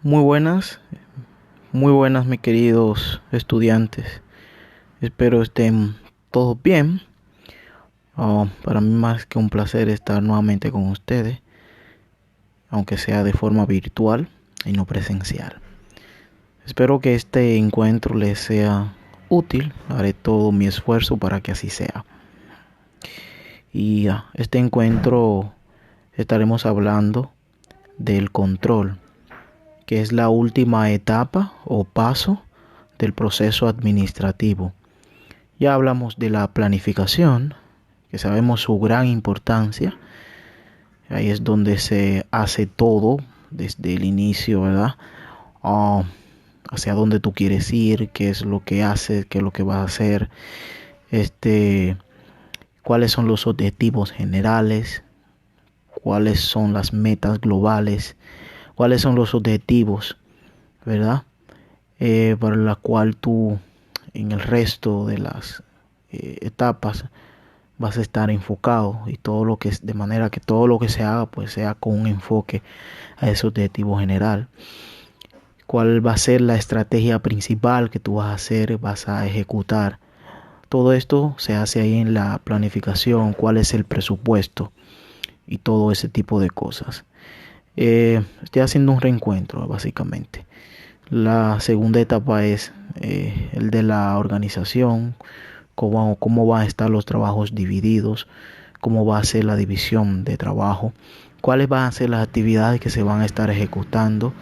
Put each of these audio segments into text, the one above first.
Muy buenas, mis queridos estudiantes. Espero estén todos bien. Para mí más que un placer estar nuevamente con ustedes, aunque sea de forma virtual y no presencial. Espero que este encuentro les sea útil. Haré todo mi esfuerzo para que así sea. Y este encuentro estaremos hablando del control, que es la última etapa o paso del proceso administrativo. Ya hablamos de la planificación, que sabemos su gran importancia. Ahí es donde se hace todo desde el inicio, ¿verdad? Ah, hacia dónde tú quieres ir, qué es lo que haces, qué es lo que vas a hacer, este, cuáles son los objetivos generales, cuáles son las metas globales, cuáles son los objetivos, ¿verdad? Para la cual tú en el resto de las etapas vas a estar enfocado, y todo lo que es de manera que todo lo que se haga pues sea con un enfoque a ese objetivo general. ¿Cuál va a ser la estrategia principal que tú vas a hacer, vas a ejecutar? Todo esto se hace ahí en la planificación. ¿Cuál es el presupuesto? Y todo ese tipo de cosas. Estoy haciendo un reencuentro básicamente. La segunda etapa es el de la organización, cómo van a estar los trabajos divididos, cómo va a ser la división de trabajo, cuáles van a ser las actividades que se van a estar ejecutando,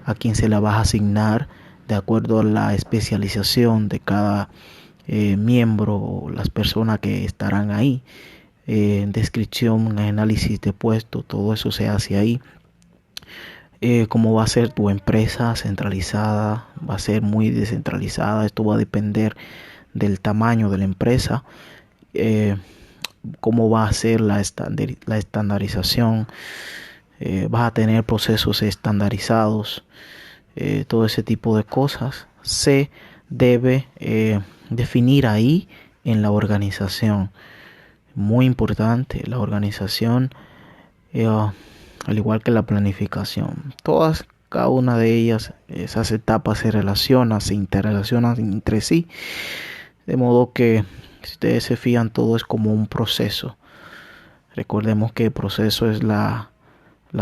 a quién se la va a asignar de acuerdo a la especialización de cada miembro o las personas que estarán ahí. Descripción, análisis de puesto, todo eso se hace ahí. Cómo va a ser tu empresa centralizada, va a ser muy descentralizada. Esto va a depender del tamaño de la empresa. eh, Cómo va a ser la estandarización. Vas a tener procesos estandarizados. Todo ese tipo de cosas se debe definir ahí en la organización. Muy importante la organización, al igual que la planificación. Cada una de ellas, esas etapas se relacionan, se interrelacionan entre sí. De modo que, si ustedes se fijan, todo es como un proceso. Recordemos que el proceso es la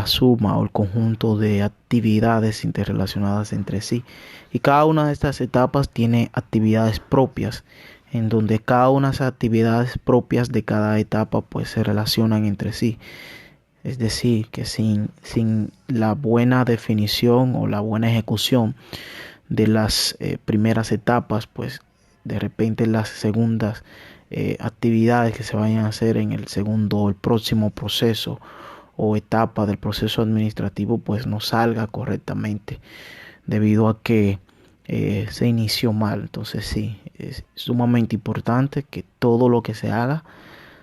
suma o el conjunto de actividades interrelacionadas entre sí. Y cada una de estas etapas tiene actividades propias, en donde cada una de esas actividades propias de cada etapa pues se relacionan entre sí. Es decir, que sin la buena definición o la buena ejecución de las primeras etapas, pues de repente las segundas actividades que se vayan a hacer en el segundo o el próximo proceso o etapa del proceso administrativo pues no salga correctamente, debido a que se inició mal. Entonces sí, es sumamente importante que todo lo que se haga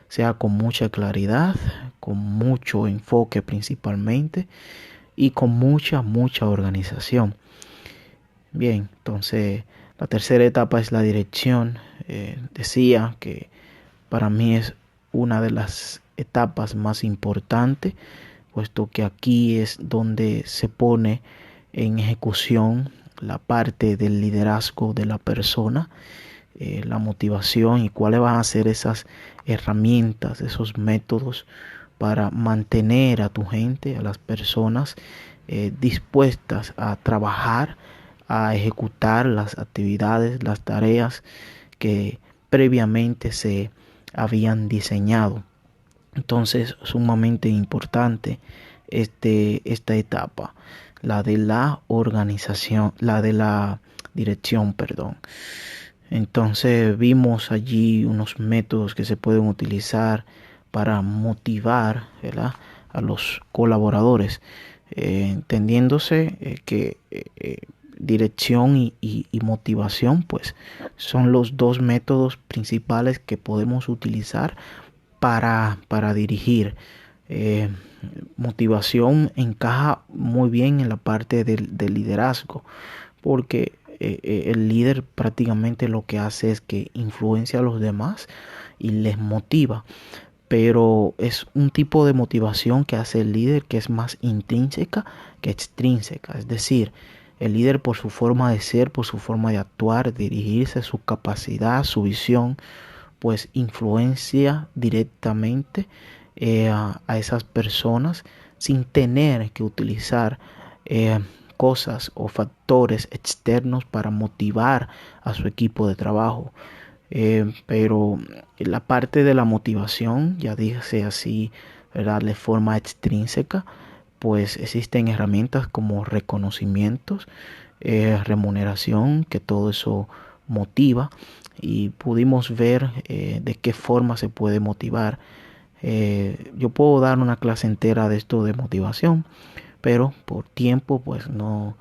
sea con mucha claridad, con mucho enfoque principalmente, y con mucha organización. Bien, entonces la tercera etapa es la dirección. Decía que para mí es una de las etapas más importantes, puesto que aquí es donde se pone en ejecución la parte del liderazgo de la persona, la motivación y cuáles van a ser esas herramientas, esos métodos para mantener a tu gente, a las personas dispuestas a trabajar, a ejecutar las actividades, las tareas que previamente se habían diseñado. Entonces, sumamente importante esta etapa, la de la organización, la de la dirección, perdón. Entonces, vimos allí unos métodos que se pueden utilizar para motivar, ¿verdad?, a los colaboradores, entendiéndose que dirección y motivación pues son los dos métodos principales que podemos utilizar para dirigir. Eh, Motivación encaja muy bien en la parte del liderazgo, porque el líder prácticamente lo que hace es que influencia a los demás y les motiva, pero es un tipo de motivación que hace el líder que es más intrínseca que extrínseca. Es decir, el líder por su forma de ser, por su forma de actuar, dirigirse, su capacidad, su visión, pues influencia directamente a esas personas sin tener que utilizar cosas o factores externos para motivar a su equipo de trabajo. Pero la parte de la motivación, ya dije así, ¿verdad? De forma extrínseca, pues existen herramientas como reconocimientos, remuneración, que todo eso motiva y pudimos ver de qué forma se puede motivar. Yo puedo dar una clase entera de esto de motivación, pero por tiempo pues no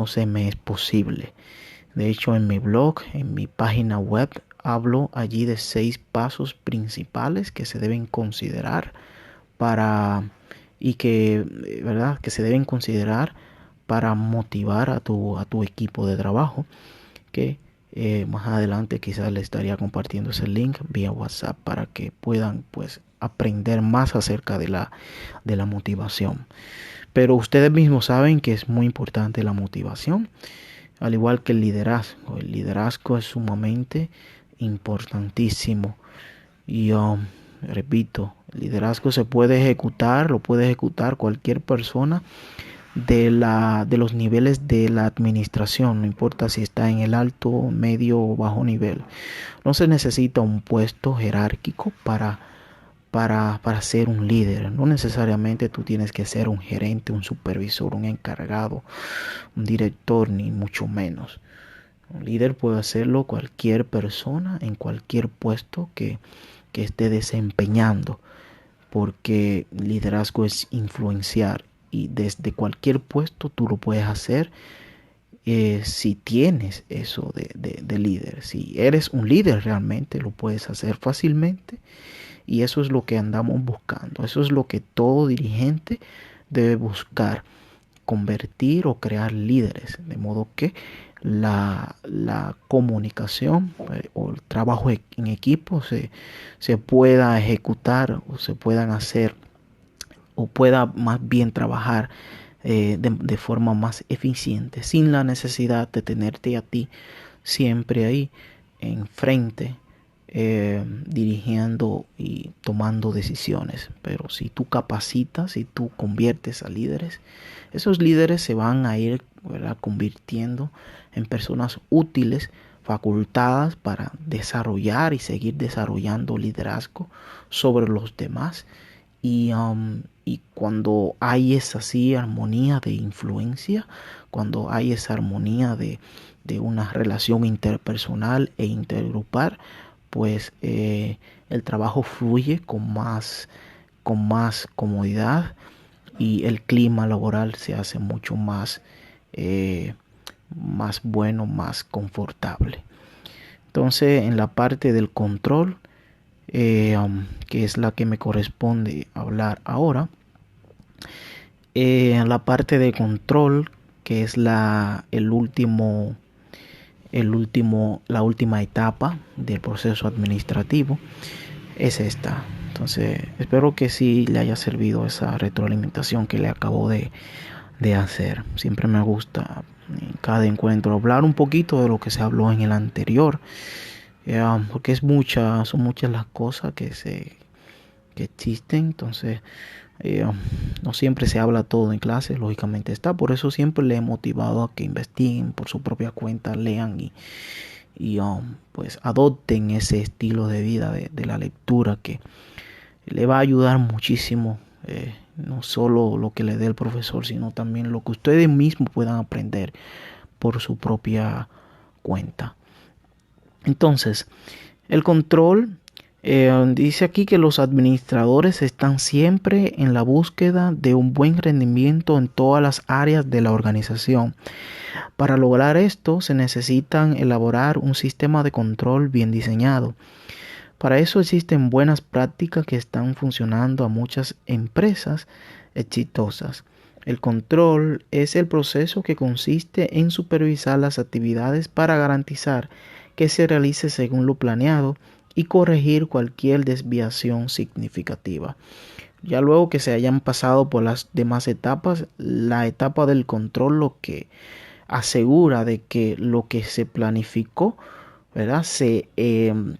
se me es posible. De hecho, en mi blog, en mi página web, hablo allí de 6 pasos principales que se deben considerar para y que, ¿verdad? Que se deben considerar para motivar a tu equipo de trabajo, que más adelante quizás le estaría compartiendo ese link vía WhatsApp para que puedan pues aprender más acerca de la motivación. Pero ustedes mismos saben que es muy importante la motivación, al igual que el liderazgo. El liderazgo es sumamente importantísimo. Y repito, el liderazgo se puede ejecutar, lo puede ejecutar cualquier persona de los niveles de la administración, no importa si está en el alto, medio o bajo nivel. No se necesita un puesto jerárquico para ser un líder. No necesariamente tú tienes que ser un gerente, un supervisor, un encargado, un director, ni mucho menos. Un líder puede hacerlo cualquier persona en cualquier puesto que esté desempeñando, porque liderazgo es influenciar y desde cualquier puesto tú lo puedes hacer si tienes eso de líder. Si eres un líder realmente lo puedes hacer fácilmente y eso es lo que andamos buscando. Eso es lo que todo dirigente debe buscar, convertir o crear líderes, de modo que la comunicación o el trabajo en equipo se pueda ejecutar o se puedan hacer o pueda más bien trabajar de forma más eficiente sin la necesidad de tenerte a ti siempre ahí enfrente dirigiendo y tomando decisiones. Pero si tú capacitas, si tú conviertes a líderes, esos líderes se van a ir, ¿verdad?, convirtiendo en personas útiles, facultadas para desarrollar y seguir desarrollando liderazgo sobre los demás. Y cuando hay esa así armonía de influencia, cuando hay esa armonía de una relación interpersonal e intergrupal, pues el trabajo fluye con más comodidad y el clima laboral se hace mucho más bueno, más confortable. Entonces, en la parte del control, que es la que me corresponde hablar ahora, en la parte de control, que es la última etapa del proceso administrativo, es esta. Entonces, espero que sí le haya servido esa retroalimentación que le acabo de hacer. Siempre me gusta en cada encuentro hablar un poquito de lo que se habló en el anterior, porque son muchas las cosas que existen. Entonces no siempre se habla todo en clase, lógicamente está. Por eso siempre le he motivado a que investiguen por su propia cuenta, lean y pues adopten ese estilo de vida de la lectura, que le va a ayudar muchísimo, no solo lo que le dé el profesor, sino también lo que ustedes mismos puedan aprender por su propia cuenta. Entonces, el control, dice aquí que los administradores están siempre en la búsqueda de un buen rendimiento en todas las áreas de la organización. Para lograr esto se necesitan elaborar un sistema de control bien diseñado. Para eso existen buenas prácticas que están funcionando a muchas empresas exitosas. El control es el proceso que consiste en supervisar las actividades para garantizar que se realice según lo planeado y corregir cualquier desviación significativa. Ya luego que se hayan pasado por las demás etapas, la etapa del control lo que asegura de que lo que se planificó, ¿verdad? Se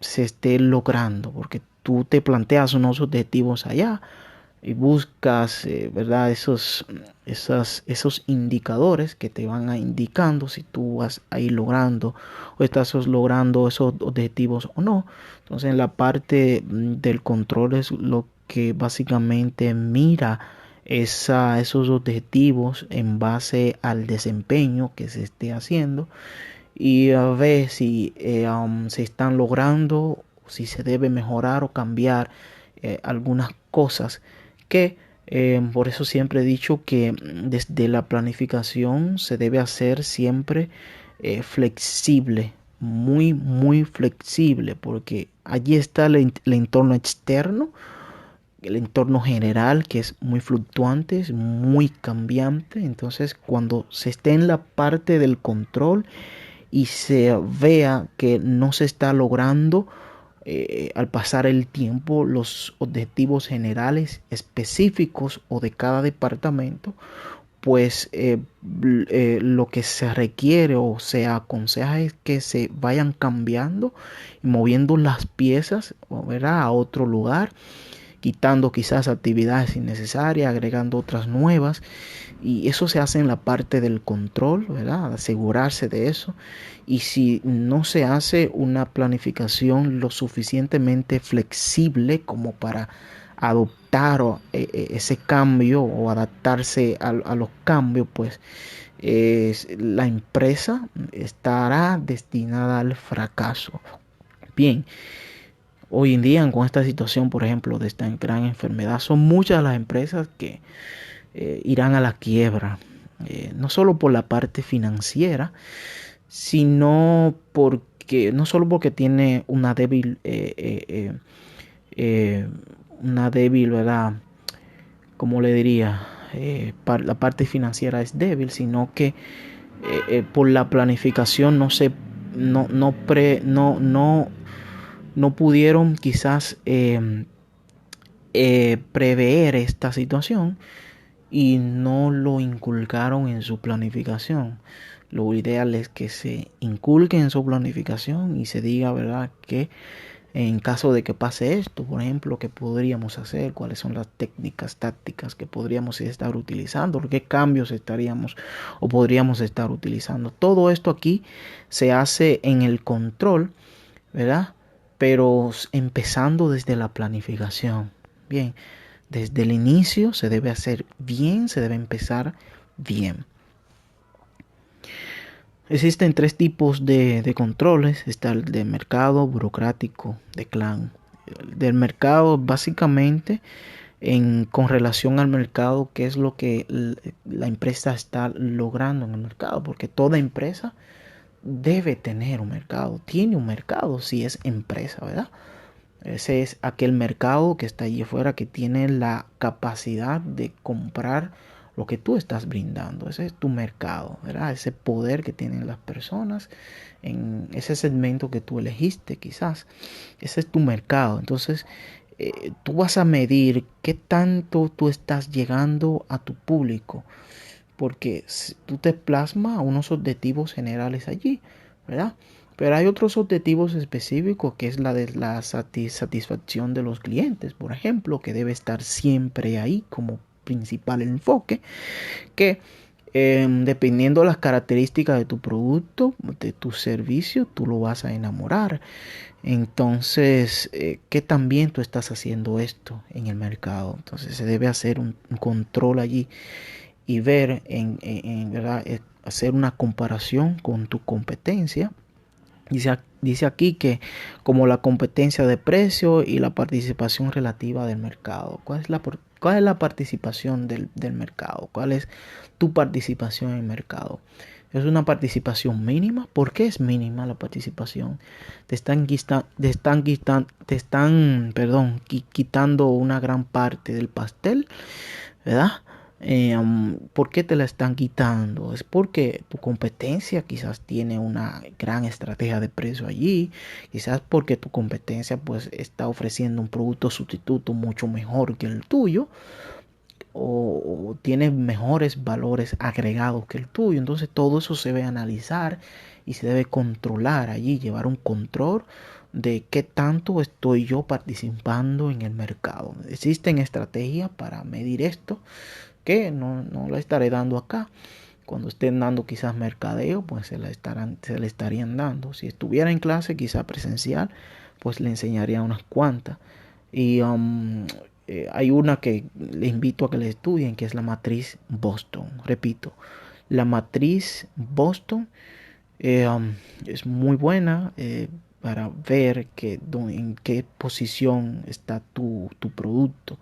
esté logrando, porque tú te planteas unos objetivos allá y buscas, ¿verdad? Esos indicadores que te van a indicando si tú vas a ir logrando o estás logrando esos objetivos o no. Entonces, en la parte del control es lo que básicamente mira esos objetivos en base al desempeño que se esté haciendo y a ver si se están logrando, si se debe mejorar o cambiar algunas cosas que por eso siempre he dicho que desde la planificación se debe hacer siempre flexible, muy flexible, porque allí está el entorno externo, el entorno general que es muy fluctuante, es muy cambiante. Entonces cuando se esté en la parte del control y se vea que no se está logrando al pasar el tiempo los objetivos generales específicos o de cada departamento, pues lo que se requiere o se aconseja es que se vayan cambiando y moviendo las piezas, ¿verdad?, a otro lugar, quitando quizás actividades innecesarias, agregando otras nuevas, y eso se hace en la parte del control, ¿verdad? Asegurarse de eso. Y si no se hace una planificación lo suficientemente flexible como para adoptar ese cambio o adaptarse a los cambios, pues la empresa estará destinada al fracaso. Bien, hoy en día con esta situación, por ejemplo, de esta gran enfermedad, son muchas las empresas que irán a la quiebra, no solo por la parte financiera, sino porque no solo porque tiene una débil, ¿verdad? Como le diría, la parte financiera es débil, sino que por la planificación no pudieron quizás prever esta situación y no lo inculcaron en su planificación. Lo ideal es que se inculque en su planificación y se diga, ¿verdad?, que en caso de que pase esto, por ejemplo, ¿qué podríamos hacer? ¿Cuáles son las técnicas, tácticas que podríamos estar utilizando? ¿Qué cambios estaríamos o podríamos estar utilizando? Todo esto aquí se hace en el control, ¿verdad? Pero empezando desde la planificación. Bien, desde el inicio se debe hacer bien, se debe empezar bien. Existen tres tipos de controles. Está el de mercado, burocrático, de clan. El del mercado básicamente con relación al mercado, qué es lo que la empresa está logrando en el mercado, porque toda empresa debe tener un mercado, tiene un mercado si es empresa, ¿verdad? Ese es aquel mercado que está allí afuera que tiene la capacidad de comprar lo que tú estás brindando. Ese es tu mercado, ¿verdad? Ese poder que tienen las personas en ese segmento que tú elegiste quizás. Ese es tu mercado. Entonces, tú vas a medir qué tanto tú estás llegando a tu público. Porque tú te plasmas unos objetivos generales allí, ¿verdad? Pero hay otros objetivos específicos que es la de la satisfacción de los clientes, por ejemplo, que debe estar siempre ahí como principal enfoque, que dependiendo de las características de tu producto, de tu servicio, tú lo vas a enamorar. Entonces, ¿qué también tú estás haciendo esto en el mercado? Entonces se debe hacer un control allí y ver ¿verdad? Hacer una comparación con tu competencia. Dice aquí que como la competencia de precio y la participación relativa del mercado. ¿Cuál es la participación del mercado? ¿Cuál es tu participación en el mercado? ¿Es una participación mínima? ¿Por qué es mínima la participación? Te están quitando una gran parte del pastel, ¿verdad? ¿Por qué te la están quitando? Es porque tu competencia quizás tiene una gran estrategia de precio allí, quizás porque tu competencia pues está ofreciendo un producto sustituto mucho mejor que el tuyo, o tiene mejores valores agregados que el tuyo. Entonces todo eso se debe analizar y se debe controlar allí, llevar un control de qué tanto estoy yo participando en el mercado. Existen estrategias para medir esto que no la estaré dando acá. Cuando estén dando quizás mercadeo, pues se le estarían dando. Si estuviera en clase, quizás presencial, pues le enseñaría unas cuantas. Y hay una que le invito a que le estudien, que es la matriz Boston. Repito, la matriz Boston es muy buena para ver en qué posición está tu producto.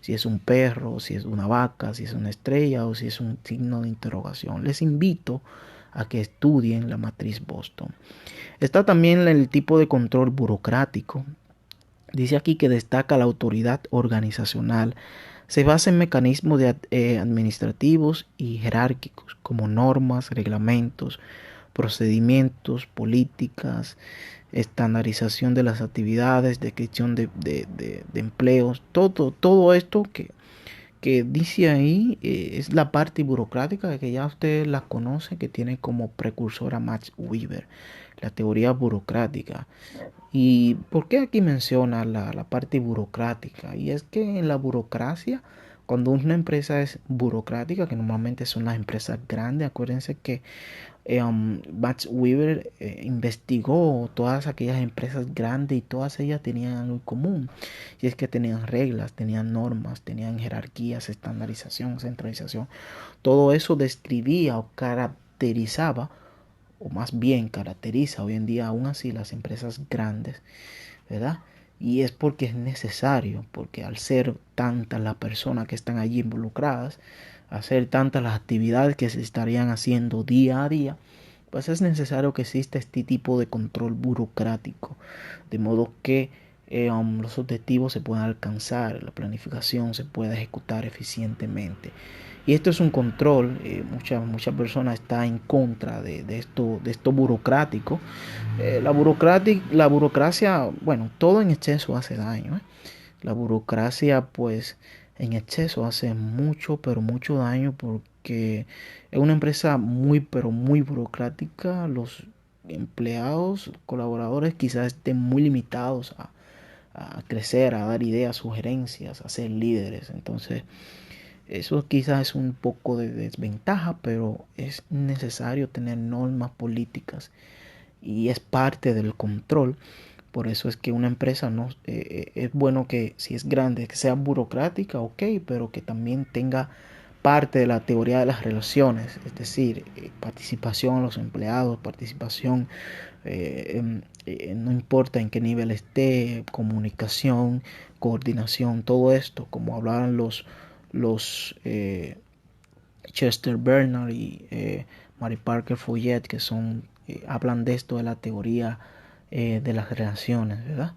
Si es un perro, si es una vaca, si es una estrella o si es un signo de interrogación. Les invito a que estudien la matriz Boston. Está también el tipo de control burocrático. Dice aquí que destaca la autoridad organizacional. Se basa en mecanismos administrativos y jerárquicos como normas, reglamentos, procedimientos, políticas, estandarización de las actividades, descripción de empleos, todo esto que dice ahí es la parte burocrática que ya usted la conoce, que tiene como precursora Max Weber, la teoría burocrática. ¿Y por qué aquí menciona la parte burocrática? Y es que en la burocracia, cuando una empresa es burocrática, que normalmente son las empresas grandes, acuérdense que Max Weber investigó todas aquellas empresas grandes y todas ellas tenían algo en común. Y es que tenían reglas, tenían normas, tenían jerarquías, estandarización, centralización. Todo eso describía o caracterizaba, o más bien caracteriza hoy en día aún así las empresas grandes, ¿verdad? Y es porque es necesario, porque al ser tantas las personas que están allí involucradas, hacer tantas las actividades que se estarían haciendo día a día, pues es necesario que exista este tipo de control burocrático, de modo que los objetivos se puedan alcanzar, la planificación se pueda ejecutar eficientemente. Y esto es un control, muchas personas están en contra de esto burocrático. La burocracia, bueno, todo en exceso hace daño, ¿eh? La burocracia, pues, en exceso hace mucho, pero mucho daño porque es una empresa muy, pero muy burocrática. Los empleados, colaboradores quizás estén muy limitados a crecer, a dar ideas, sugerencias, a ser líderes. Entonces, eso quizás es un poco de desventaja, pero es necesario tener normas políticas y es parte del control. Por eso es que una empresa no es bueno que si es grande, que sea burocrática, ok, pero que también tenga parte de la teoría de las relaciones, es decir, participación a los empleados, participación, no importa en qué nivel esté, comunicación, coordinación, todo esto, como hablaban los Chester Bernard y Mary Parker Follett, que son hablan de esto de la teoría de las relaciones, ¿verdad?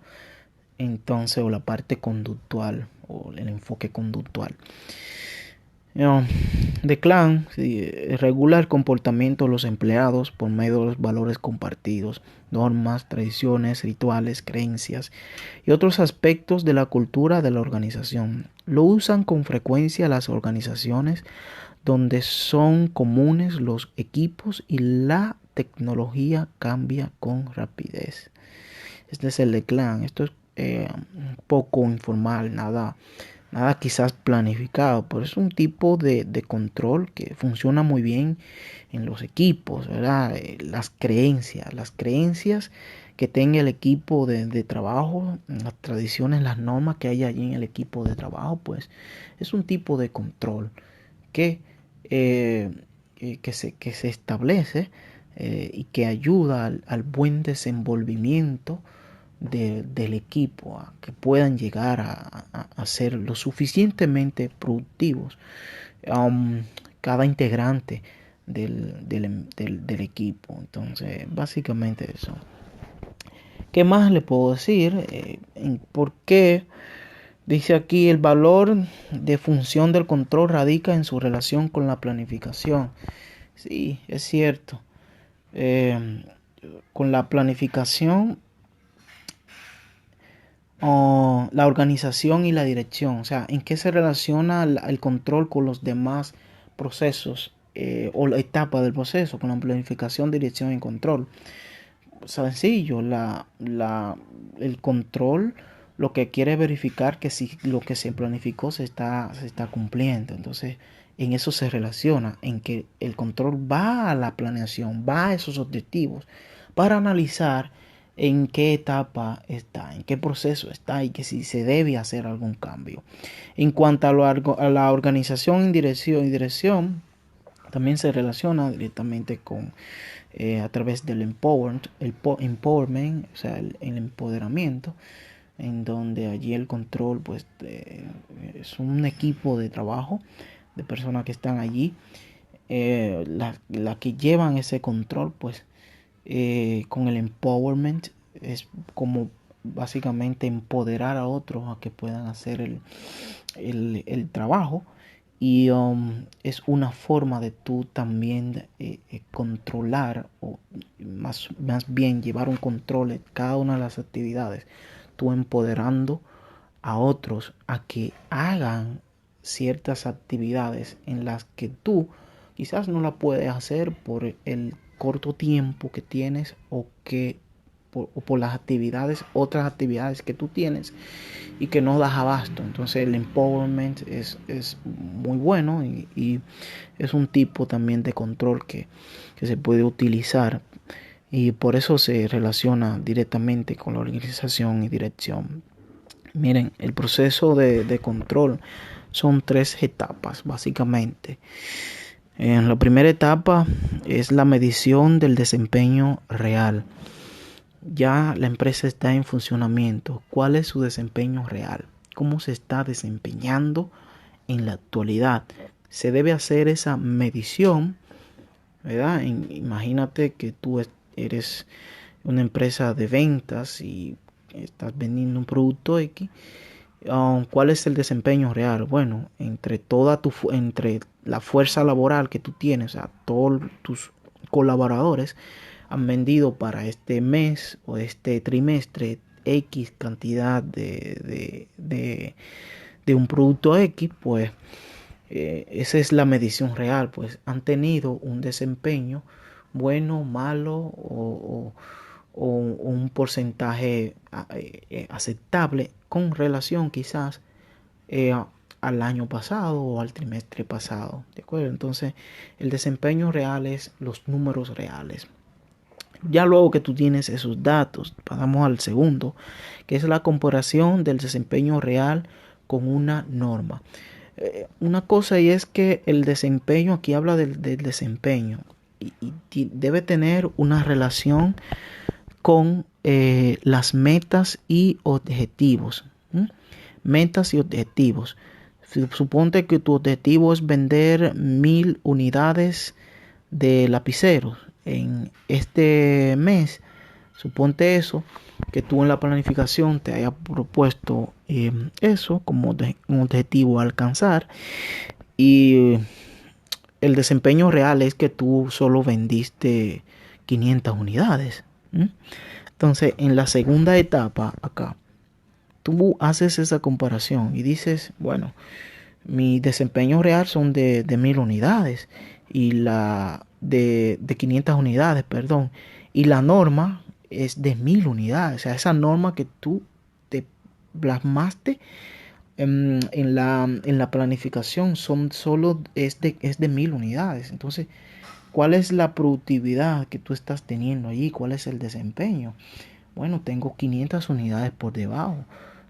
Entonces, o la parte conductual, o el enfoque conductual. De Clan sí, regula el comportamiento de los empleados por medio de los valores compartidos, normas, tradiciones, rituales, creencias y otros aspectos de la cultura de la organización. Lo usan con frecuencia las organizaciones donde son comunes los equipos y la tecnología cambia con rapidez. Este es el de Clan. Esto es un poco informal, nada quizás planificado, pero es un tipo de control que funciona muy bien en los equipos, ¿verdad? Las creencias que tenga el equipo de trabajo, las tradiciones, las normas que hay allí en el equipo de trabajo, pues es un tipo de control que, eh, que se establece y que ayuda al buen desenvolvimiento del equipo, a que puedan llegar a ser lo suficientemente productivos cada integrante del equipo. Entonces, básicamente eso. ¿Qué más le puedo decir? ¿Por qué? Dice aquí, el valor de función del control radica en su relación con la planificación. Sí, es cierto. Eh, con la planificación, o la organización y la dirección. O sea, ¿en qué se relaciona el control con los demás procesos o la etapa del proceso, con la planificación, dirección y control? Sencillo, el control lo que quiere verificar que si lo que se planificó se está cumpliendo. Entonces, en eso se relaciona, en que el control va a la planeación, va a esos objetivos para analizar en qué etapa está, en qué proceso está y que si se debe hacer algún cambio. En cuanto a la organización en dirección, también se relaciona directamente con a través del empowerment, o sea, el empoderamiento, en donde allí el control pues es un equipo de trabajo de personas que están allí, la que llevan ese control pues con el empowerment es como básicamente empoderar a otros a que puedan hacer el trabajo. Y es una forma de tú también controlar o más bien llevar un control de cada una de las actividades, tú empoderando a otros a que hagan ciertas actividades en las que tú quizás no la puedes hacer por el corto tiempo que tienes o por las otras actividades que tú tienes y que no das abasto. Entonces el empowerment es muy bueno y es un tipo también de control que se puede utilizar y por eso se relaciona directamente con la organización y dirección. Miren, el proceso de control son 3 etapas básicamente. En la primera etapa es la medición del desempeño real. Ya la empresa está en funcionamiento. ¿Cuál es su desempeño real? ¿Cómo se está desempeñando en la actualidad? Se debe hacer esa medición, ¿verdad? Imagínate que tú eres una empresa de ventas y estás vendiendo un producto X. ¿Cuál es el desempeño real? Bueno, entre la fuerza laboral que tú tienes, o sea, todos tus colaboradores han vendido para este mes o este trimestre X cantidad de un producto X, pues esa es la medición real, pues han tenido un desempeño bueno, malo o un porcentaje aceptable con relación quizás eh, al año pasado o al trimestre pasado, ¿de acuerdo? Entonces el desempeño real es los números reales. Ya luego que tú tienes esos datos, pasamos al segundo, que es la comparación del desempeño real con una norma. Una cosa y es que el desempeño, aquí habla del desempeño y debe tener una relación con las metas y objetivos. ¿Mm? Metas y objetivos. Suponte que tu objetivo es vender 1000 unidades de lapiceros en este mes. Suponte eso, que tú en la planificación te hayas propuesto eso como un objetivo a alcanzar y el desempeño real es que tú solo vendiste 500 unidades. Entonces, en la segunda etapa acá, tú haces esa comparación y dices, bueno, mi desempeño real son de 1000 unidades y la de 500 unidades, perdón, y la norma es de 1000 unidades. O sea, esa norma que tú te plasmaste en la planificación solo es de 1000 unidades. Entonces, ¿cuál es la productividad que tú estás teniendo allí? ¿Cuál es el desempeño? Bueno, tengo 500 unidades por debajo.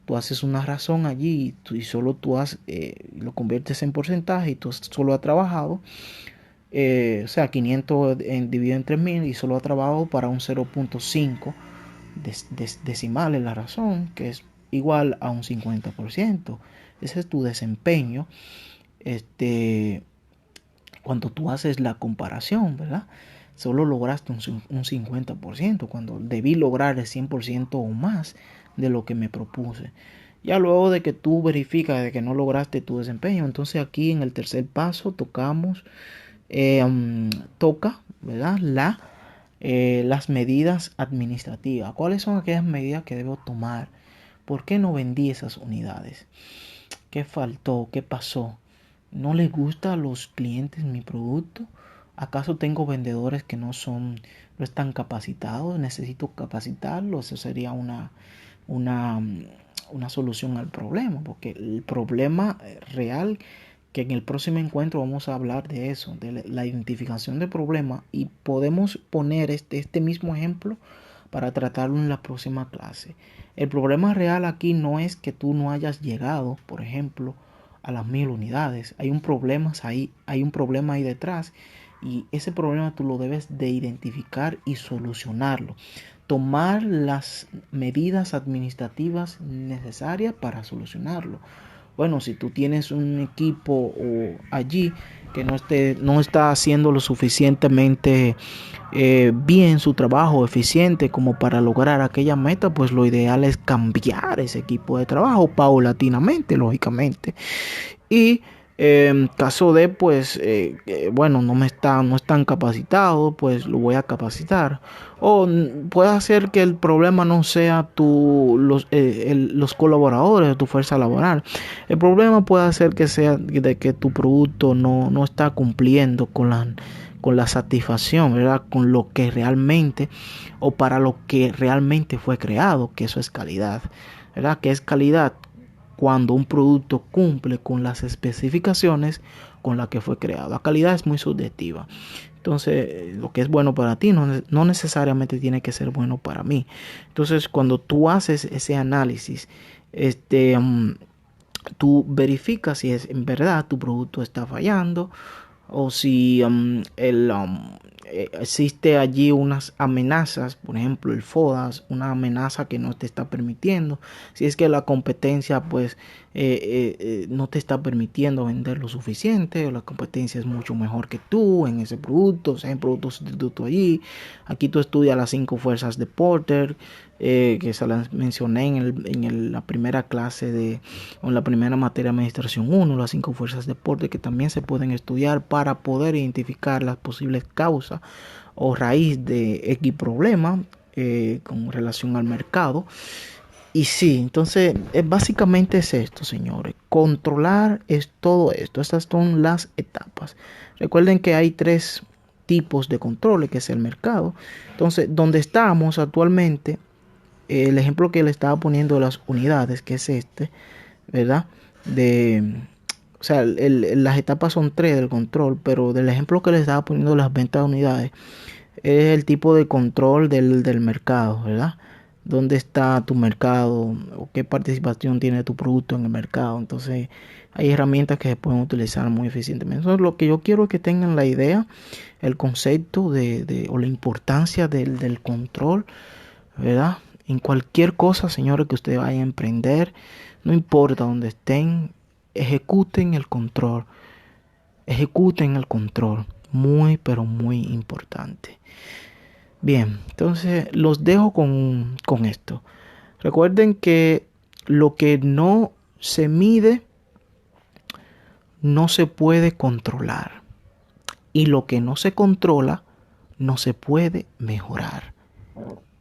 Tú haces una razón allí y solo tú lo conviertes en porcentaje y tú solo has trabajado, o sea, 500 dividido entre 1000 y solo has trabajado para un 0.5 decimal en la razón, que es igual a un 50%. Ese es tu desempeño cuando tú haces la comparación, ¿verdad? Solo lograste un 50% cuando debí lograr el 100% o más de lo que me propuse. Ya luego de que tú verificas de que no lograste tu desempeño, entonces aquí en el tercer paso tocamos, toca, ¿verdad? Las medidas administrativas. ¿Cuáles son aquellas medidas que debo tomar? ¿Por qué no vendí esas unidades? ¿Qué faltó? ¿Qué pasó? ¿No les gusta a los clientes mi producto? ¿Acaso tengo vendedores que no están capacitados? ¿Necesito capacitarlos? Eso sería una, una solución al problema, porque el problema real, que en el próximo encuentro vamos a hablar de eso, de la identificación de problemas, y podemos poner este mismo ejemplo para tratarlo en la próxima clase. El problema real aquí no es que tú no hayas llegado, por ejemplo, a las 1000 unidades. Hay un problema ahí detrás, y ese problema tú lo debes de identificar y solucionarlo. Tomar las medidas administrativas necesarias para solucionarlo. Bueno, si tú tienes un equipo allí que no está haciendo lo suficientemente bien su trabajo, eficiente como para lograr aquella meta, pues lo ideal es cambiar ese equipo de trabajo paulatinamente, lógicamente. Y en caso de, pues, bueno, no están capacitados, pues lo voy a capacitar. O puede ser que el problema no sea los colaboradores de tu fuerza laboral. El problema puede ser que sea de que tu producto no está cumpliendo con la satisfacción, ¿verdad? Con lo que realmente, o para lo que realmente fue creado, que eso es calidad, ¿verdad? Que es calidad cuando un producto cumple con las especificaciones con las que fue creado. La calidad es muy subjetiva. Entonces, lo que es bueno para ti no necesariamente tiene que ser bueno para mí. Entonces, cuando tú haces ese análisis, tú verificas si es en verdad tu producto está fallando, o si existe allí unas amenazas, por ejemplo el FODAS, una amenaza que no te está permitiendo, si es que la competencia pues no te está permitiendo vender lo suficiente, o la competencia es mucho mejor que tú en ese producto, o sea, en producto sustituto allí. Aquí tú estudias las 5 fuerzas de Porter, que se las mencioné la primera clase o en la primera materia de administración 1, las 5 fuerzas de Porter, que también se pueden estudiar para poder identificar las posibles causas o raíz de X problema con relación al mercado. Y sí, entonces básicamente es esto, señores. Controlar es todo esto. Estas son las etapas. Recuerden que hay 3 tipos de controles, que es el mercado. Entonces, donde estamos actualmente, el ejemplo que le estaba poniendo de las unidades, que es ¿verdad? O sea, las etapas son 3 del control, pero del ejemplo que le estaba poniendo de las ventas de unidades, es el tipo de control del mercado, ¿verdad? ¿Dónde está tu mercado? ¿O qué participación tiene tu producto en el mercado? Entonces, hay herramientas que se pueden utilizar muy eficientemente. Entonces, lo que yo quiero es que tengan la idea, el concepto o la importancia del control, ¿verdad? En cualquier cosa, señores, que ustedes vayan a emprender, no importa dónde estén, ejecuten el control. Ejecuten el control. Muy, pero muy importante. Bien, entonces los dejo con esto. Recuerden que lo que no se mide no se puede controlar. Y lo que no se controla no se puede mejorar.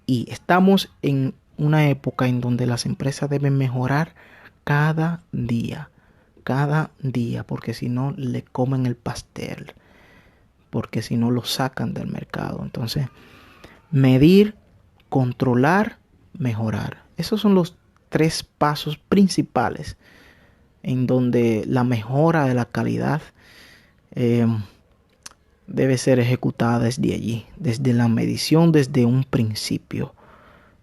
Y estamos en una época en donde las empresas deben mejorar cada día, porque si no le comen el pastel, porque si no lo sacan del mercado. Entonces, medir, controlar, mejorar. Esos son los 3 pasos principales en donde la mejora de la calidad debe ser ejecutada desde allí, desde la medición, desde un principio.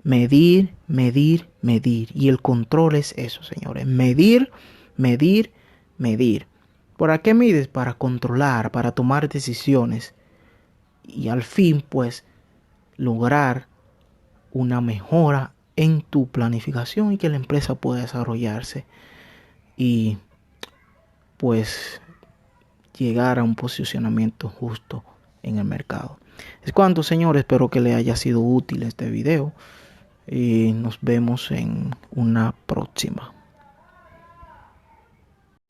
Medir, medir, medir. Y el control es eso, señores. Medir, medir, medir. ¿Para qué mides? Para controlar, para tomar decisiones. Y al fin, pues, lograr una mejora en tu planificación y que la empresa pueda desarrollarse. Y, pues, llegar a un posicionamiento justo en el mercado. Es cuanto, señores, espero que les haya sido útil este video y nos vemos en una próxima.